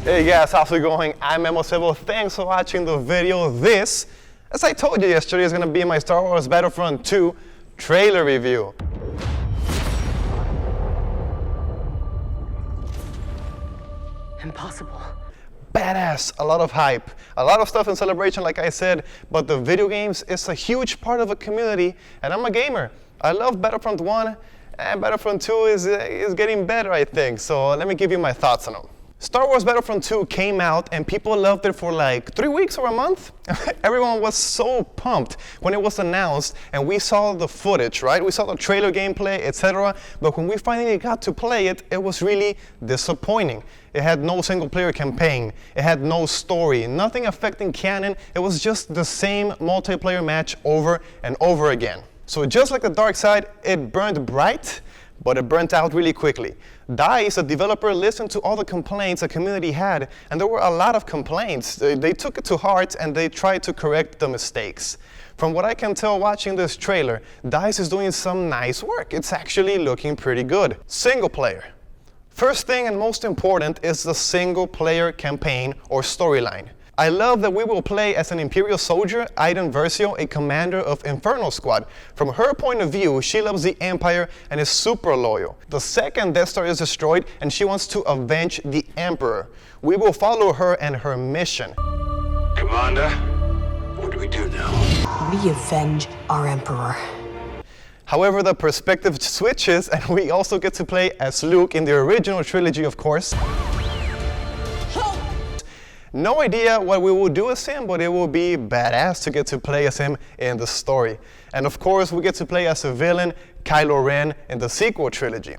Hey guys, how's it going? I'm Memo7. Thanks for watching the video. This, as I told you yesterday, is going to be my Star Wars Battlefront 2 trailer review. Impossible. Badass, a lot of hype, a lot of stuff in celebration like I said, but the video games is a huge part of a community and I'm a gamer. I love Battlefront 1 and Battlefront 2 is getting better, I think, so let me give you my thoughts on them. Star Wars Battlefront 2 came out and people loved it for like 3 weeks or a month. Everyone was so pumped when it was announced and we saw the footage, right? We saw the trailer gameplay, etc. But when we finally got to play it, it was really disappointing. It had no single player campaign. It had no story, nothing affecting canon. It was just the same multiplayer match over and over again. So just like the dark side, it burned bright, but it burnt out really quickly. DICE, the developer, listened to all the complaints the community had, and there were a lot of complaints. They took it to heart and they tried to correct the mistakes. From what I can tell watching this trailer, DICE is doing some nice work. It's actually looking pretty good. Single player. First thing and most important is the single player campaign or storyline. I love that we will play as an Imperial soldier, Iden Versio, a commander of Inferno Squad. From her point of view, she loves the Empire and is super loyal. The second Death Star is destroyed and she wants to avenge the Emperor. We will follow her and her mission. Commander, what do we do now? We avenge our Emperor. However, the perspective switches and we also get to play as Luke in the original trilogy, of course. No idea what we will do as him, but it will be badass to get to play as him in the story. And of course, we get to play as a villain, Kylo Ren, in the sequel trilogy.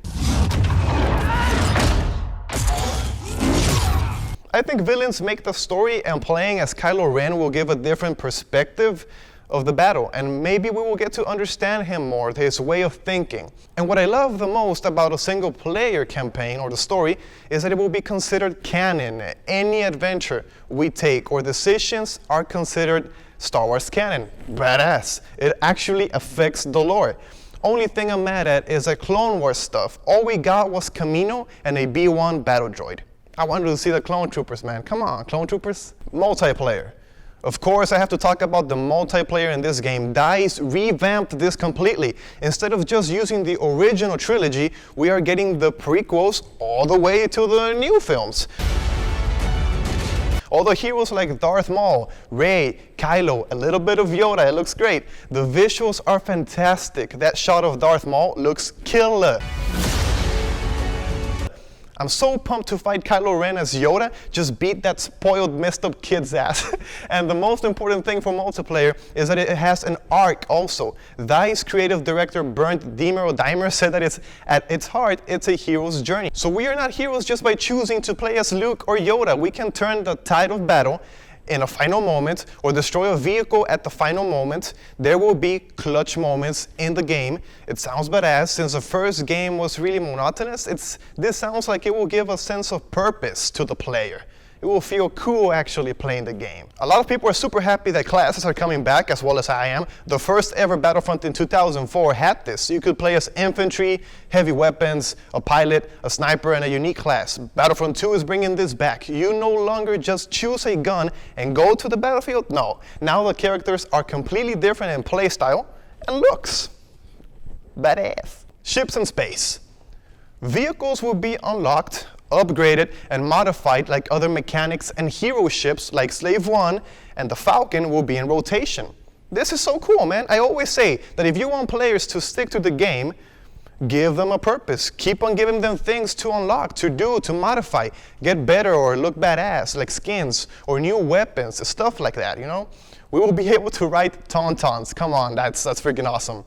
I think villains make the story, and playing as Kylo Ren will give a different perspective of the battle, and maybe we will get to understand him more, his way of thinking. And what I love the most about a single player campaign or the story is that it will be considered canon. Any adventure we take or decisions are considered Star Wars canon. Badass. It actually affects the lore. Only thing I'm mad at is that Clone Wars stuff. All we got was Kamino and a B-1 battle droid. I wanted to see the clone troopers, man. Come on, clone troopers. Multiplayer. Of course, I have to talk about the multiplayer in this game. DICE revamped this completely. Instead of just using the original trilogy, we are getting the prequels all the way to the new films. All the heroes like Darth Maul, Rey, Kylo, a little bit of Yoda, it looks great. The visuals are fantastic. That shot of Darth Maul looks killer. I'm so pumped to fight Kylo Ren as Yoda, just beat that spoiled, messed up kid's ass. And the most important thing for multiplayer is that it has an arc also. DICE creative director Bernd Dimer said that at its heart, it's a hero's journey. So we are not heroes just by choosing to play as Luke or Yoda. We can turn the tide of battle in a final moment or destroy a vehicle at the final moment. There will be clutch moments in the game. It sounds badass. Since the first game was really monotonous, this sounds like it will give a sense of purpose to the player. It will feel cool actually playing the game. A lot of people are super happy that classes are coming back, as well as I am. The first ever Battlefront in 2004 had this. You could play as infantry, heavy weapons, a pilot, a sniper, and a unique class. Battlefront 2 is bringing this back. You no longer just choose a gun and go to the battlefield. No, now the characters are completely different in playstyle and looks. Badass. Ships in space. Vehicles will be unlocked, upgraded, and modified like other mechanics, and hero ships like Slave 1 and the Falcon will be in rotation. This is so cool, man. I always say that if you want players to stick to the game, give them a purpose. Keep on giving them things to unlock, to do, to modify, get better or look badass, like skins or new weapons, stuff like that, you know? We will be able to ride Tauntauns. Come on, that's freaking awesome.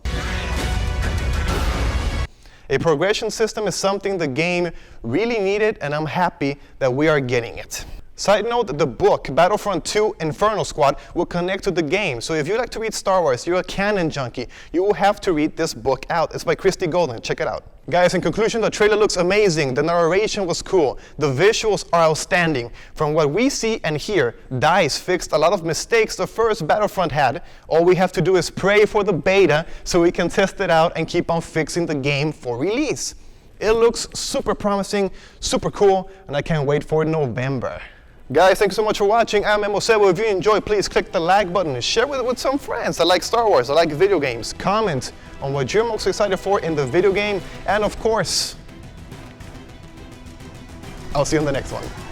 A progression system is something the game really needed, and I'm happy that we are getting it. Side note, the book, Battlefront 2 Inferno Squad, will connect to the game. So if you like to read Star Wars, you're a canon junkie, you will have to read this book out. It's by Christy Golden. Check it out. Guys, in conclusion, the trailer looks amazing. The narration was cool. The visuals are outstanding. From what we see and hear, DICE fixed a lot of mistakes the first Battlefront had. All we have to do is pray for the beta so we can test it out and keep on fixing the game for release. It looks super promising, super cool, and I can't wait for November. Guys, thank you so much for watching. I'm Emosebo. If you enjoyed, please click the like button and share it with some friends that like Star Wars, that like video games. Comment on what you're most excited for in the video game. And of course, I'll see you in the next one.